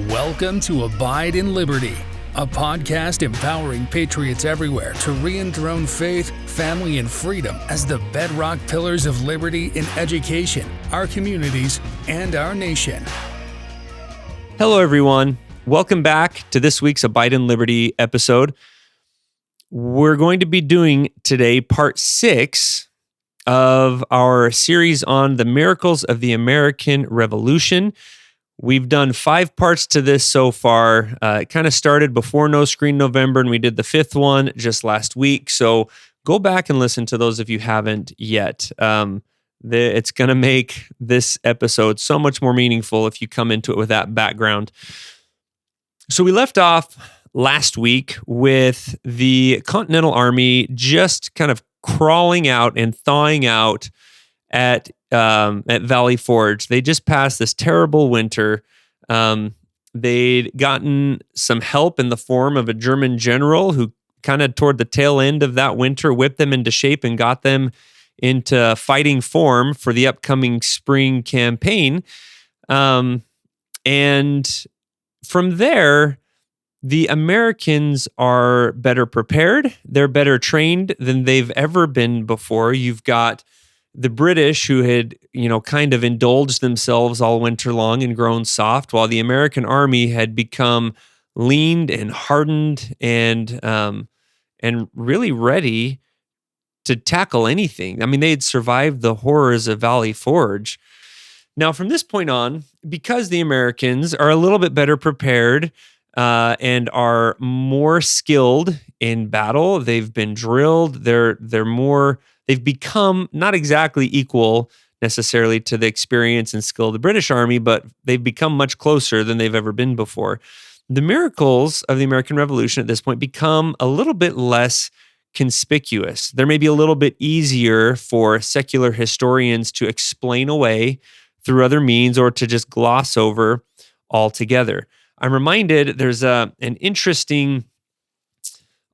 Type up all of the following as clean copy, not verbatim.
Welcome to Abide in Liberty, a podcast empowering patriots everywhere to re-enthrone faith, family, and freedom as the bedrock pillars of liberty in education, our communities, and our nation. Hello, everyone. Welcome back to this week's Abide in Liberty episode. We're going to be doing today part 6 of our series on the miracles of the American Revolution. We've done 5 parts to this so far. It kind of started before No Screen November, and we did the 5th one just last week. So go back and listen to those if you haven't yet. It's going to make this episode so much more meaningful if you come into it with that background. So we left off last week with the Continental Army just kind of crawling out and thawing out at Valley Forge. They just passed this terrible winter. They'd gotten some help in the form of a German general who kind of toward the tail end of that winter whipped them into shape and got them into fighting form for the upcoming spring campaign. And from there, the Americans are better prepared. They're better trained than they've ever been before. You've got the British who had, kind of indulged themselves all winter long and grown soft, while the American army had become leaned and hardened and really ready to tackle anything. I mean, they had survived the horrors of Valley Forge. Now, from this point on, because the Americans are a little bit better prepared and are more skilled in battle, they've been drilled. They've become not exactly equal necessarily to the experience and skill of the British Army, but they've become much closer than they've ever been before. The miracles of the American Revolution at this point become a little bit less conspicuous. They're maybe a little bit easier for secular historians to explain away through other means or to just gloss over altogether. I'm reminded there's an interesting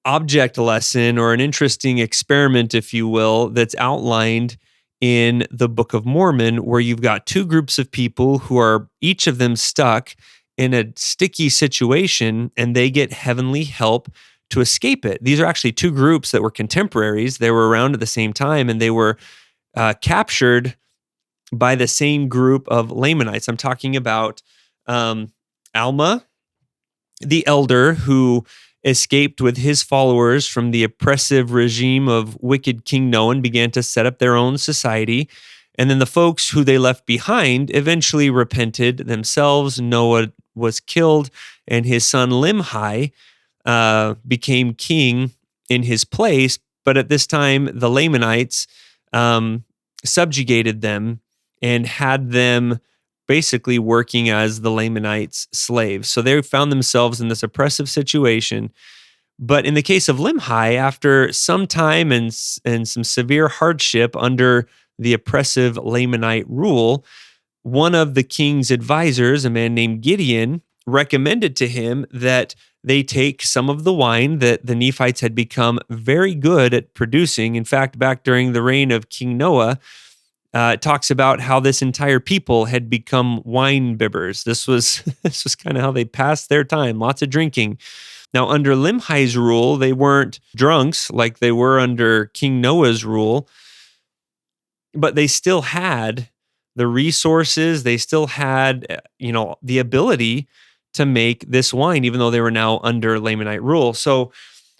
object lesson or an interesting experiment, if you will, that's outlined in the Book of Mormon, where you've got 2 groups of people who are each of them stuck in a sticky situation, and they get heavenly help to escape it. These are actually 2 groups that were contemporaries. They were around at the same time, and they were captured by the same group of Lamanites. I'm talking about Alma, the elder, who escaped with his followers from the oppressive regime of wicked King Noah and began to set up their own society. And then the folks who they left behind eventually repented themselves. Noah was killed, and his son Limhi became king in his place. But at this time, the Lamanites subjugated them and had them basically working as the Lamanites' slaves. So they found themselves in this oppressive situation. But in the case of Limhi, after some time and some severe hardship under the oppressive Lamanite rule, one of the king's advisors, a man named Gideon, recommended to him that they take some of the wine that the Nephites had become very good at producing. In fact, back during the reign of King Noah, it talks about how this entire people had become wine bibbers. This was kind of how they passed their time, lots of drinking. Now, under Limhi's rule, they weren't drunks like they were under King Noah's rule, but they still had the resources. They still had, the ability to make this wine, even though they were now under Lamanite rule. So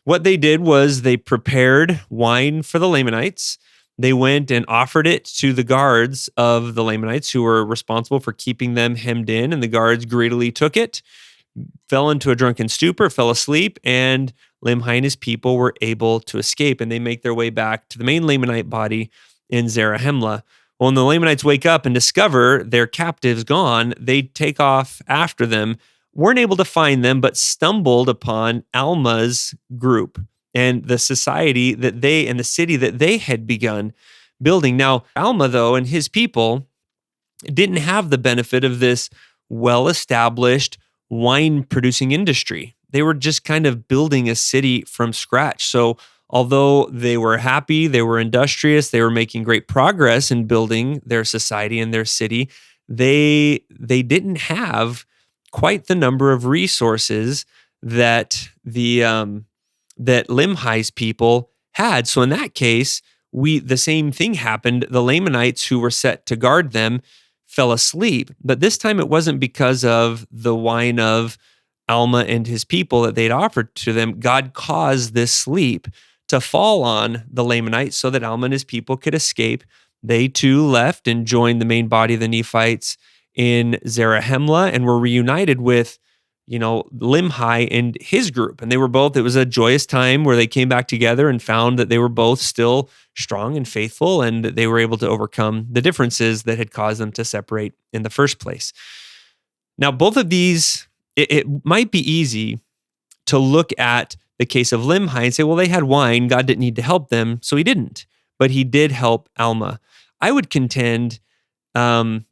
what they did was they prepared wine for the Lamanites. They went and offered it to the guards of the Lamanites who were responsible for keeping them hemmed in, and the guards greedily took it, fell into a drunken stupor, fell asleep, and Limhi and his people were able to escape, and they make their way back to the main Lamanite body in Zarahemla. Well, when the Lamanites wake up and discover their captives gone, they take off after them, weren't able to find them, but stumbled upon Alma's group and the society that and the city that they had begun building. Now, Alma, though, and his people didn't have the benefit of this well-established wine-producing industry. They were just kind of building a city from scratch. So although they were happy, they were industrious, they were making great progress in building their society and their city, they didn't have quite the number of resources that that Limhi's people had. So in that case, the same thing happened. The Lamanites who were set to guard them fell asleep, but this time it wasn't because of the wine of Alma and his people that they'd offered to them. God caused this sleep to fall on the Lamanites so that Alma and his people could escape. They too left and joined the main body of the Nephites in Zarahemla and were reunited with, Limhi and his group. And it was a joyous time where they came back together and found that they were both still strong and faithful, and they were able to overcome the differences that had caused them to separate in the first place. Now, both of these, it might be easy to look at the case of Limhi and say, well, they had wine. God didn't need to help them, so he didn't. But he did help Alma. I would contend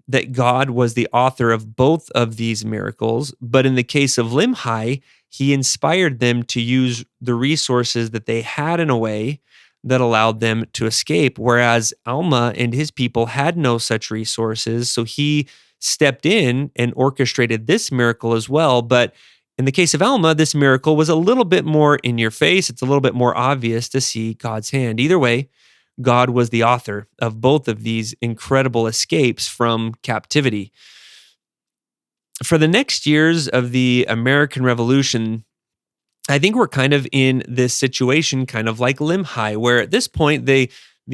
that God was the author of both of these miracles. But in the case of Limhi, he inspired them to use the resources that they had in a way that allowed them to escape. Whereas Alma and his people had no such resources. So he stepped in and orchestrated this miracle as well. But in the case of Alma, this miracle was a little bit more in your face. It's a little bit more obvious to see God's hand. Either way, God was the author of both of these incredible escapes from captivity. For the next years of the American Revolution, I think we're kind of in this situation, kind of like Limhi, where at this point, the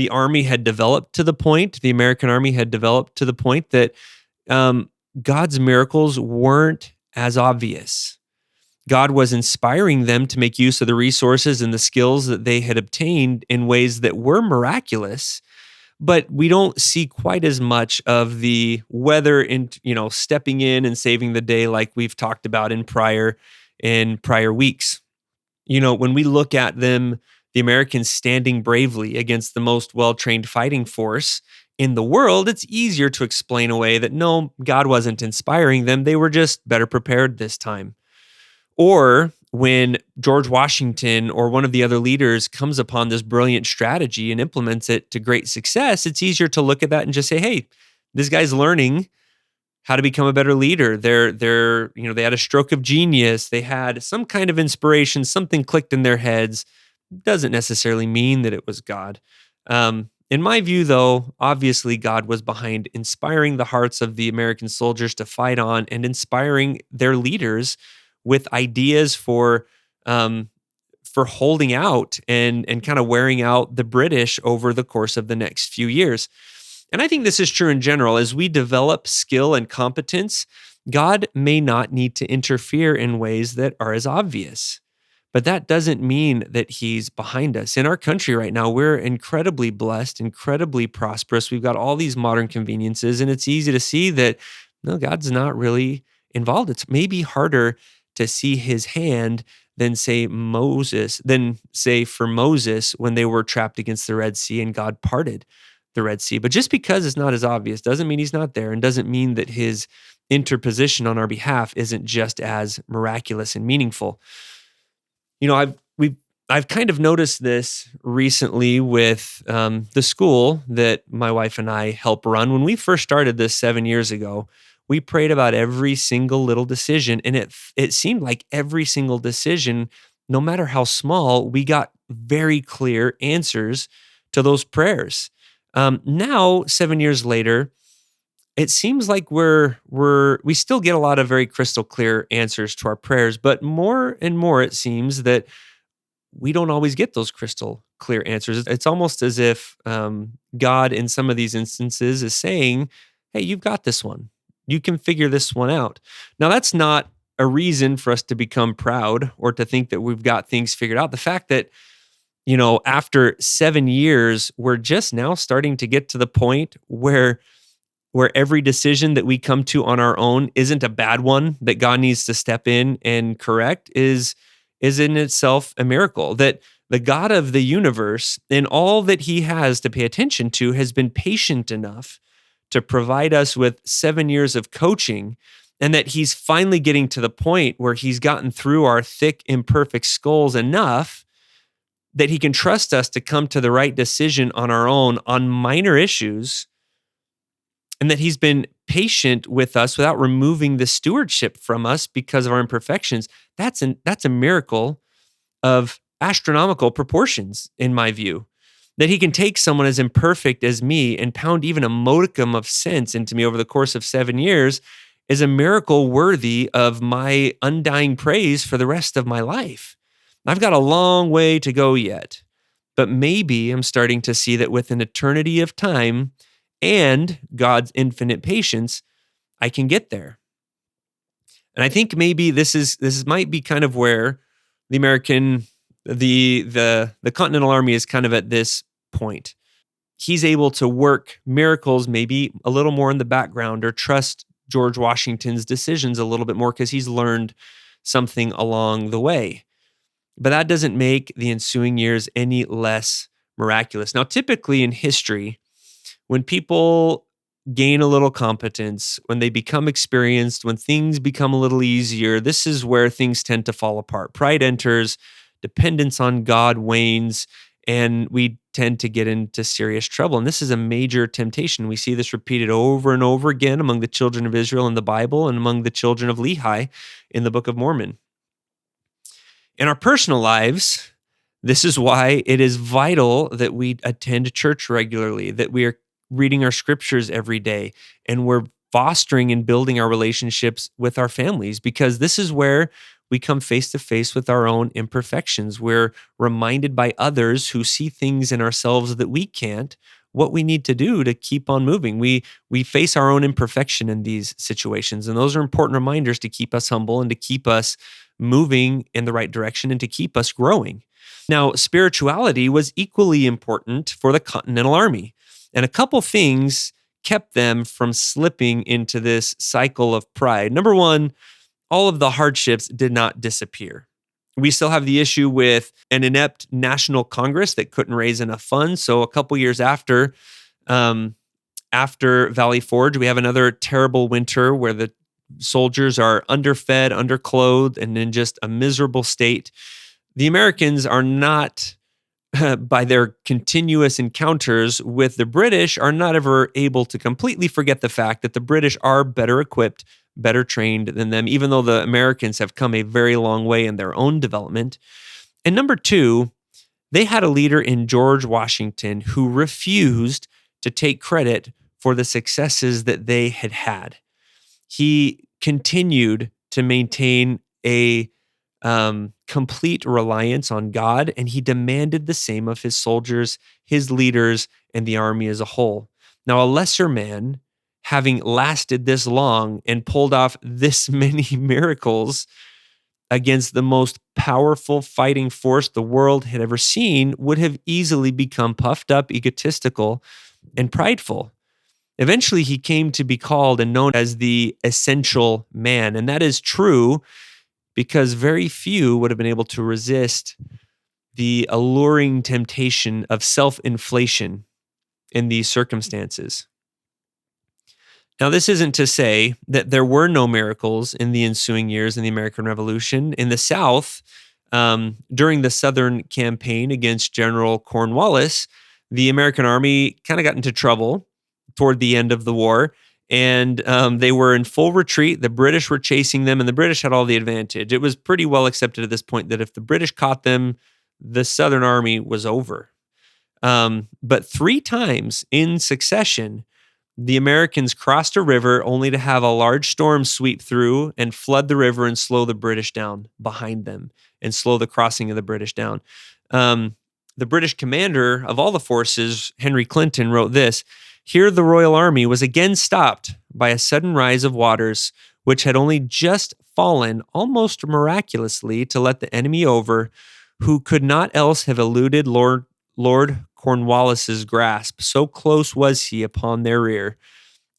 army had developed to the point, the American army had developed to the point that God's miracles weren't as obvious. God was inspiring them to make use of the resources and the skills that they had obtained in ways that were miraculous, but we don't see quite as much of the weather stepping in and saving the day like we've talked about in prior weeks. When we look at them, the Americans standing bravely against the most well-trained fighting force in the world, it's easier to explain away that no, God wasn't inspiring them. They were just better prepared this time. Or when George Washington or one of the other leaders comes upon this brilliant strategy and implements it to great success, it's easier to look at that and just say, hey, this guy's learning how to become a better leader. They had a stroke of genius. They had some kind of inspiration, something clicked in their heads. Doesn't necessarily mean that it was God. In my view, though, obviously God was behind inspiring the hearts of the American soldiers to fight on and inspiring their leaders with ideas for holding out and kind of wearing out the British over the course of the next few years. And I think this is true in general. As we develop skill and competence, God may not need to interfere in ways that are as obvious. But that doesn't mean that he's behind us. In our country right now, we're incredibly blessed, incredibly prosperous. We've got all these modern conveniences, and it's easy to see that, no, God's not really involved. It's maybe harder to see his hand than say for Moses when they were trapped against the Red Sea and God parted the Red Sea. But just because it's not as obvious doesn't mean he's not there, and doesn't mean that his interposition on our behalf isn't just as miraculous and meaningful. I've kind of noticed this recently with the school that my wife and I help run. When we first started this 7 years ago, we prayed about every single little decision, and it seemed like every single decision, no matter how small, we got very clear answers to those prayers. Now, 7 years later, it seems like we still get a lot of very crystal clear answers to our prayers, but more and more it seems that we don't always get those crystal clear answers. It's almost as if God, in some of these instances, is saying, hey, you've got this one. You can figure this one out. Now, that's not a reason for us to become proud or to think that we've got things figured out. The fact that, after 7 years, we're just now starting to get to the point where every decision that we come to on our own isn't a bad one that God needs to step in and correct is in itself a miracle. That the God of the universe and all that he has to pay attention to has been patient enough to provide us with 7 years of coaching, and that he's finally getting to the point where he's gotten through our thick, imperfect skulls enough that he can trust us to come to the right decision on our own on minor issues, and that he's been patient with us without removing the stewardship from us because of our imperfections, that's a miracle of astronomical proportions, in my view. That he can take someone as imperfect as me and pound even a modicum of sense into me over the course of 7 years is a miracle worthy of my undying praise for the rest of my life. I've got a long way to go yet, but maybe I'm starting to see that with an eternity of time and God's infinite patience, I can get there. And I think maybe this might be kind of where the American the Continental Army is kind of at this point. He's able to work miracles maybe a little more in the background or trust George Washington's decisions a little bit more because he's learned something along the way. But that doesn't make the ensuing years any less miraculous. Now, typically in history, when people gain a little competence, when they become experienced, when things become a little easier, this is where things tend to fall apart. Pride enters, dependence on God wanes, and we tend to get into serious trouble. And this is a major temptation. We see this repeated over and over again among the children of Israel in the Bible and among the children of Lehi in the Book of Mormon. In our personal lives, this is why it is vital that we attend church regularly, that we are reading our scriptures every day, and we're fostering and building our relationships with our families, because this is where we come face to face with our own imperfections. We're reminded by others who see things in ourselves that we can't, what we need to do to keep on moving. We face our own imperfection in these situations, and those are important reminders to keep us humble and to keep us moving in the right direction and to keep us growing. Now, spirituality was equally important for the Continental Army, and a couple things kept them from slipping into this cycle of pride. Number one, all of the hardships did not disappear. We still have the issue with an inept national Congress that couldn't raise enough funds. So a couple years after Valley Forge, we have another terrible winter where the soldiers are underfed, underclothed, and in just a miserable state. The Americans are not, by their continuous encounters with the British, are not ever able to completely forget the fact that the British are better equipped, better trained than them, even though the Americans have come a very long way in their own development. And number two, they had a leader in George Washington who refused to take credit for the successes that they had had. He continued to maintain a complete reliance on God, and he demanded the same of his soldiers, his leaders, and the army as a whole. Now, a lesser man, having lasted this long and pulled off this many miracles against the most powerful fighting force the world had ever seen, would have easily become puffed up, egotistical, and prideful. Eventually, he came to be called and known as the essential man, and that is true because very few would have been able to resist the alluring temptation of self-inflation in these circumstances. Now, this isn't to say that there were no miracles in the ensuing years in the American Revolution. In the South, during the Southern campaign against General Cornwallis, the American army kind of got into trouble toward the end of the war, and they were in full retreat. The British were chasing them, and the British had all the advantage. It was pretty well accepted at this point that if the British caught them, the Southern army was over. But 3 times in succession, the Americans crossed a river only to have a large storm sweep through and flood the river and slow the British down behind them and slow the crossing of the British down. The British commander of all the forces, Henry Clinton, wrote this: "Here the Royal Army was again stopped by a sudden rise of waters, which had only just fallen almost miraculously to let the enemy over, who could not else have eluded Lord Cornwallis's grasp. So close was he upon their rear."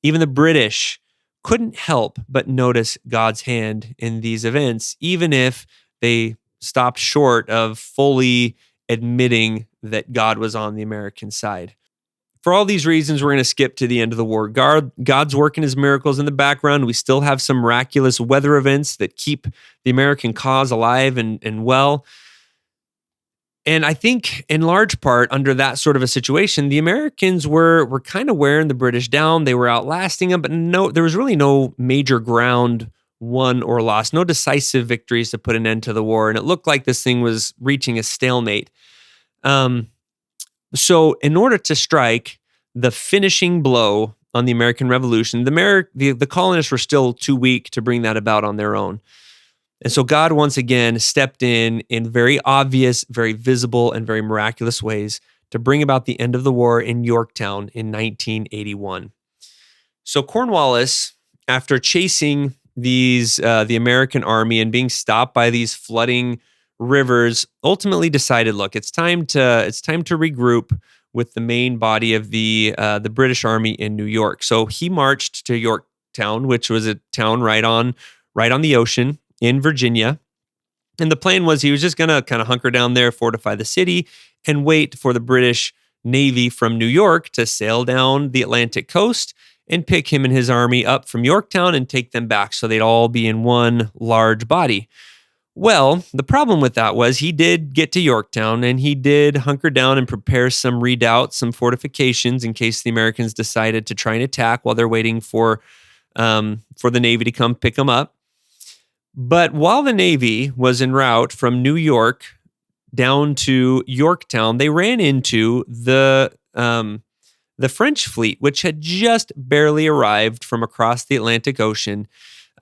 Even the British couldn't help but notice God's hand in these events, even if they stopped short of fully admitting that God was on the American side. For all these reasons, we're going to skip to the end of the war. God's working his miracles in the background. We still have some miraculous weather events that keep the American cause alive and well. And I think in large part under that sort of a situation, the Americans were kind of wearing the British down. They were outlasting them, but there was really no major ground won or lost, no decisive victories to put an end to the war. And it looked like this thing was reaching a stalemate. Um, so in order to strike the finishing blow on the American Revolution, the colonists were still too weak to bring that about on their own. And so God once again stepped in very obvious, very visible, and very miraculous ways to bring about the end of the war in Yorktown in 1981. So Cornwallis, after chasing the American army and being stopped by these flooding rivers, ultimately decided, look, it's time to regroup with the main body of the British Army in New York. So he marched to Yorktown, which was a town right on the ocean in Virginia. And the plan was he was just going to kind of hunker down there, fortify the city, and wait for the British Navy from New York to sail down the Atlantic coast and pick him and his army up from Yorktown and take them back so they'd all be in one large body. Well, the problem with that was he did get to Yorktown and he did hunker down and prepare some redoubts, some fortifications in case the Americans decided to try and attack while they're waiting for the Navy to come pick them up. But while the Navy was en route from New York down to Yorktown, they ran into the French fleet, which had just barely arrived from across the Atlantic Ocean.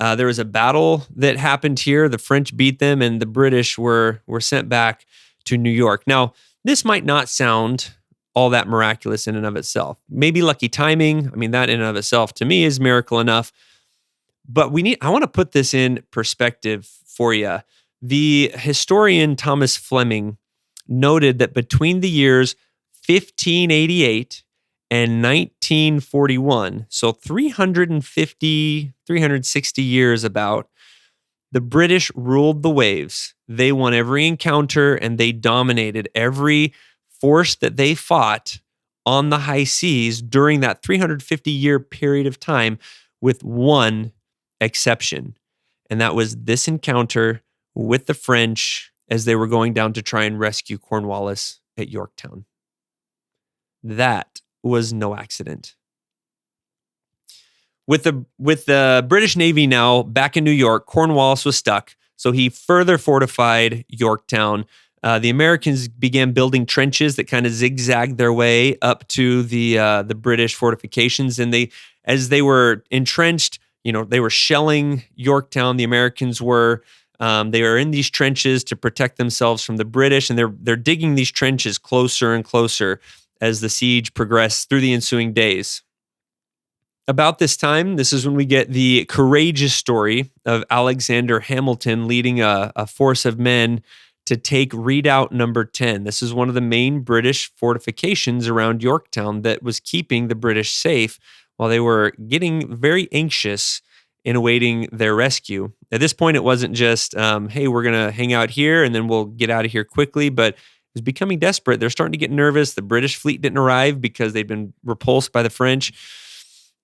There was a battle that happened here. The French beat them, and the British were sent back to New York. Now, this might not sound all that miraculous in and of itself. Maybe lucky timing. I mean, that in and of itself, to me, is miracle enough. But I want to put this in perspective for you. The historian Thomas Fleming noted that between the years 1588 and 1941, so 360 years about, the British ruled the waves. They won every encounter and they dominated every force that they fought on the high seas during that 350-year period of time, with one exception. And that was this encounter with the French as they were going down to try and rescue Cornwallis at Yorktown. That was no accident. With the British Navy now back in New York, Cornwallis was stuck, so he further fortified Yorktown. The Americans began building trenches that kind of zigzagged their way up to the British fortifications, and as they were entrenched, they were shelling Yorktown. The Americans were they were in these trenches to protect themselves from the British, and they're digging these trenches closer and closer as the siege progressed through the ensuing days. About this time, this is when we get the courageous story of Alexander Hamilton leading a force of men to take Redoubt number 10. This is one of the main British fortifications around Yorktown that was keeping the British safe while they were getting very anxious in awaiting their rescue. At this point, it wasn't just, hey, we're going to hang out here and then we'll get out of here quickly, but it was becoming desperate. They're starting to get nervous. The British fleet didn't arrive because they'd been repulsed by the French.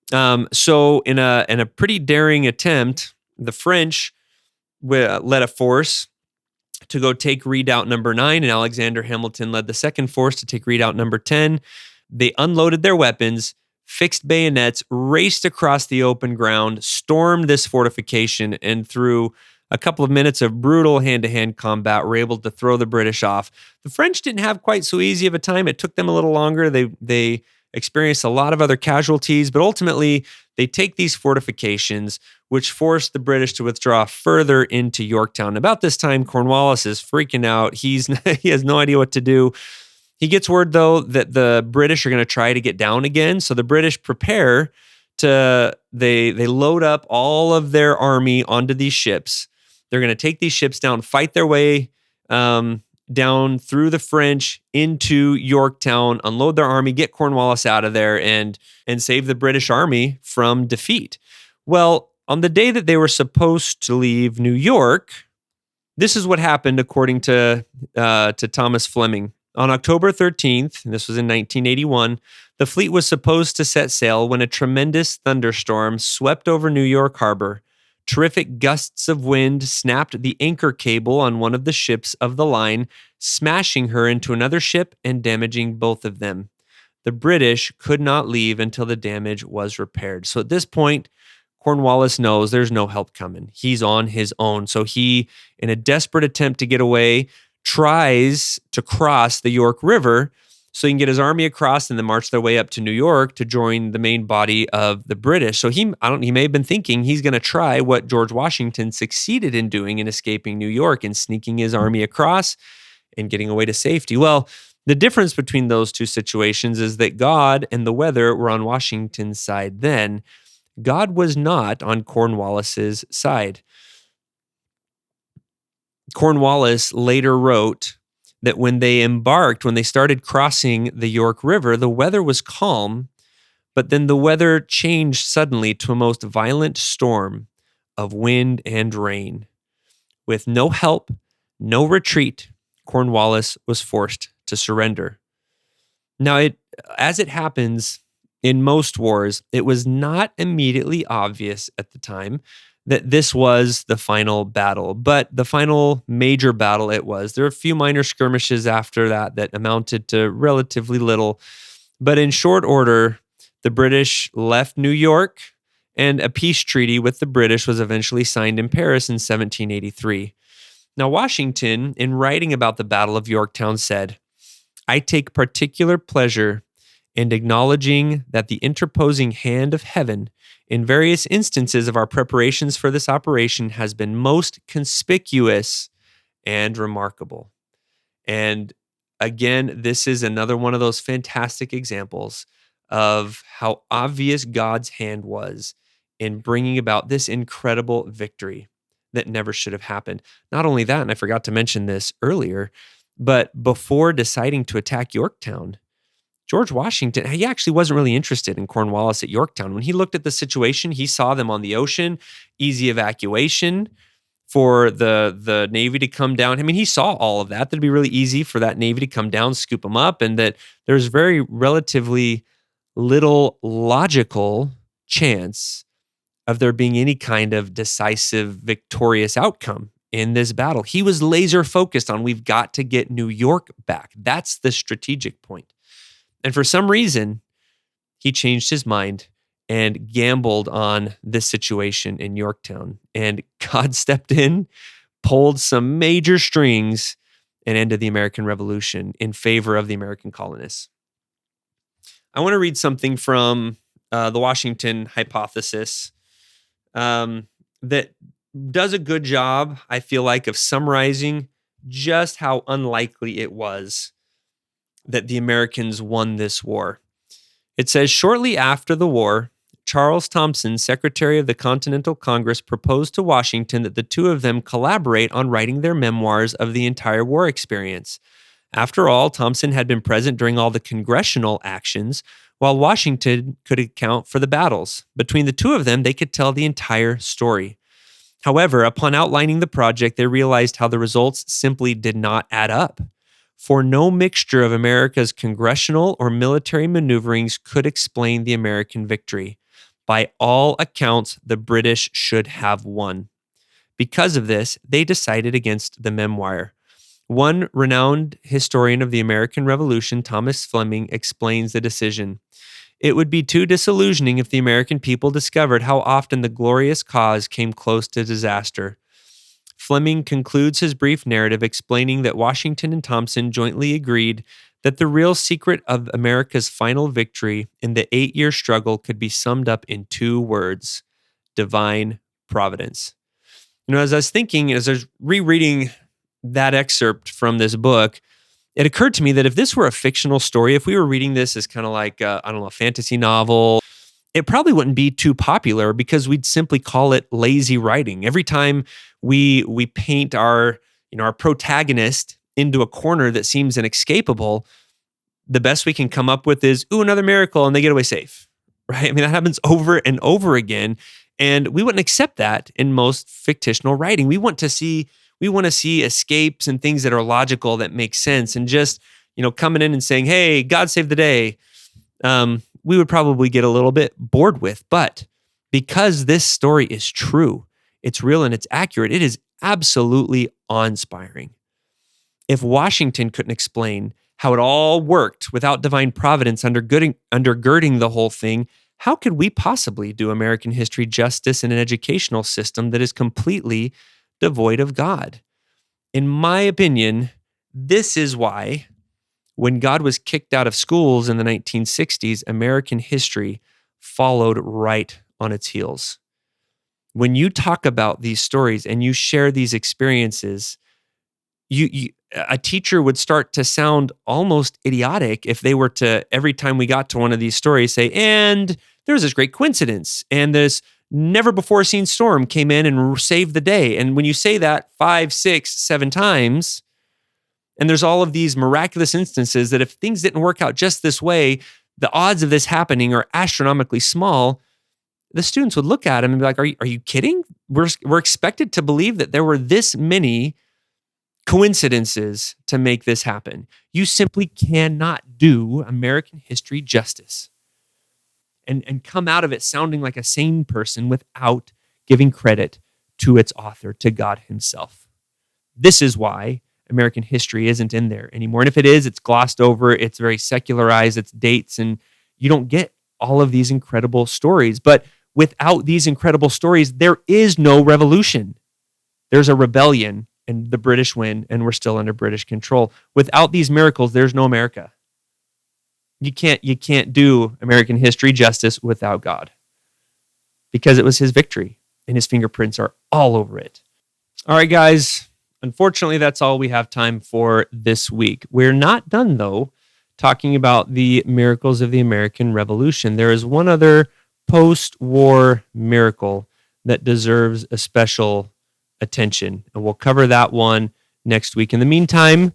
So in a pretty daring attempt, the French led a force to go take Redoubt number 9, and Alexander Hamilton led the second force to take Redoubt number 10. They unloaded their weapons, fixed bayonets, raced across the open ground, stormed this fortification, and through a couple of minutes of brutal hand-to-hand combat, were able to throw the British off. The French didn't have quite so easy of a time. It took them a little longer. They experienced a lot of other casualties, but ultimately they take these fortifications, which forced the British to withdraw further into Yorktown. About this time, Cornwallis is freaking out. He has no idea what to do. He gets word, though, that the British are going to try to get down again. So the British prepare they load up all of their army onto these ships. They're going to take these ships down, fight their way down through the French into Yorktown, unload their army, get Cornwallis out of there, and save the British army from defeat. Well, on the day that they were supposed to leave New York, this is what happened according to Thomas Fleming. On October 13th, and this was in 1981, the fleet was supposed to set sail when a tremendous thunderstorm swept over New York Harbor, Terrific gusts of wind snapped the anchor cable on one of the ships of the line, smashing her into another ship and damaging both of them. The British could not leave until the damage was repaired. So at this point, Cornwallis knows there's no help coming. He's on his own. So he, in a desperate attempt to get away, tries to cross the York River so he can get his army across and then march their way up to New York to join the main body of the British. So he may have been thinking he's going to try what George Washington succeeded in doing in escaping New York and sneaking his army across and getting away to safety. Well, the difference between those two situations is that God and the weather were on Washington's side then. God was not on Cornwallis's side. Cornwallis later wrote that when they started crossing the York River, the weather was calm, but then the weather changed suddenly to a most violent storm of wind and rain. With no help, no retreat, Cornwallis was forced to surrender. Now, as it happens in most wars, it was not immediately obvious at the time that this was the final battle, but the final major battle it was. There were a few minor skirmishes after that amounted to relatively little, but in short order, the British left New York, and a peace treaty with the British was eventually signed in Paris in 1783. Now, Washington, in writing about the Battle of Yorktown, said, "I take particular pleasure in acknowledging that the interposing hand of heaven in various instances of our preparations for this operation has been most conspicuous and remarkable." And again, this is another one of those fantastic examples of how obvious God's hand was in bringing about this incredible victory that never should have happened. Not only that, and I forgot to mention this earlier, but before deciding to attack Yorktown, George Washington, he actually wasn't really interested in Cornwallis at Yorktown. When he looked at the situation, he saw them on the ocean, easy evacuation for the Navy to come down. I mean, he saw all of that. That'd be really easy for that Navy to come down, scoop them up, and that there's very relatively little logical chance of there being any kind of decisive, victorious outcome in this battle. He was laser focused on, we've got to get New York back. That's the strategic point. And for some reason, he changed his mind and gambled on this situation in Yorktown. And God stepped in, pulled some major strings, and ended the American Revolution in favor of the American colonists. I want to read something from the Washington hypothesis that does a good job, I feel like, of summarizing just how unlikely it was that the Americans won this war. It says, shortly after the war, Charles Thomson, Secretary of the Continental Congress, proposed to Washington that the two of them collaborate on writing their memoirs of the entire war experience. After all, Thomson had been present during all the congressional actions, while Washington could account for the battles. Between the two of them, they could tell the entire story. However, upon outlining the project, they realized how the results simply did not add up. For no mixture of America's congressional or military maneuverings could explain the American victory. By all accounts, the British should have won. Because of this, they decided against the memoir. One renowned historian of the American Revolution, Thomas Fleming, explains the decision. It would be too disillusioning if the American people discovered how often the glorious cause came close to disaster. Fleming concludes his brief narrative explaining that Washington and Thomson jointly agreed that the real secret of America's final victory in the 8-year struggle could be summed up in 2 words: divine providence. As I was thinking, as I was rereading that excerpt from this book, it occurred to me that if this were a fictional story, if we were reading this as kind of like, a fantasy novel, it probably wouldn't be too popular because we'd simply call it lazy writing. Every time we paint our protagonist into a corner that seems inescapable, the best we can come up with is, ooh, another miracle, and they get away safe, right? I mean, that happens over and over again, and we wouldn't accept that in most fictional writing. We want to see escapes and things that are logical, that make sense, and just, coming in and saying, hey, God save the day, we would probably get a little bit bored with. But because this story is true, it's real and it's accurate. It is absolutely awe-inspiring. If Washington couldn't explain how it all worked without divine providence undergirding the whole thing, how could we possibly do American history justice in an educational system that is completely devoid of God? In my opinion, this is why, when God was kicked out of schools in the 1960s, American history followed right on its heels. When you talk about these stories and you share these experiences, a teacher would start to sound almost idiotic if they were to, every time we got to one of these stories, say, and there's this great coincidence, and this never before seen storm came in and saved the day. And when you say that 5, 6, 7 times, and there's all of these miraculous instances that if things didn't work out just this way, the odds of this happening are astronomically small, the students would look at him and be like, are you kidding? We're expected to believe that there were this many coincidences to make this happen. You simply cannot do American history justice and come out of it sounding like a sane person without giving credit to its author, to God himself. This is why American history isn't in there anymore. And if it is, it's glossed over, it's very secularized, it's dates, and you don't get all of these incredible stories. But without these incredible stories, there is no revolution. There's a rebellion, and the British win, and we're still under British control. Without these miracles, there's no America. You can't do American history justice without God, because it was his victory, and his fingerprints are all over it. All right, guys. Unfortunately, that's all we have time for this week. We're not done, though, talking about the miracles of the American Revolution. There is one other post-war miracle that deserves a special attention, and we'll cover that one next week. In the meantime,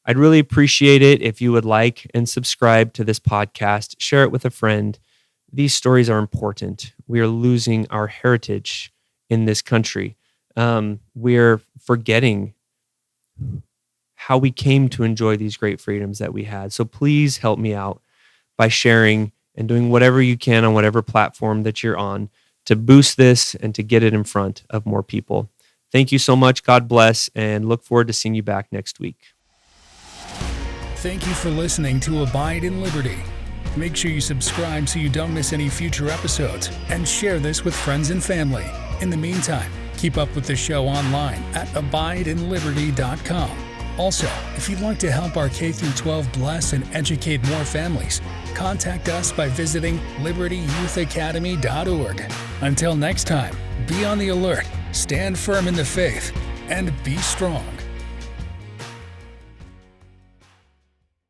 I'd really appreciate it if you would like and subscribe to this podcast, share it with a friend. These stories are important. We are losing our heritage in this country. We're forgetting how we came to enjoy these great freedoms that we had. So please help me out by sharing and doing whatever you can on whatever platform that you're on to boost this and to get it in front of more people. Thank you so much. God bless, and look forward to seeing you back next week. Thank you for listening to Abide in Liberty. Make sure you subscribe so you don't miss any future episodes, and share this with friends and family. In the meantime, keep up with the show online at abideinliberty.com. Also, if you'd like to help our K-12 bless and educate more families, contact us by visiting libertyyouthacademy.org. Until next time, be on the alert, stand firm in the faith, and be strong.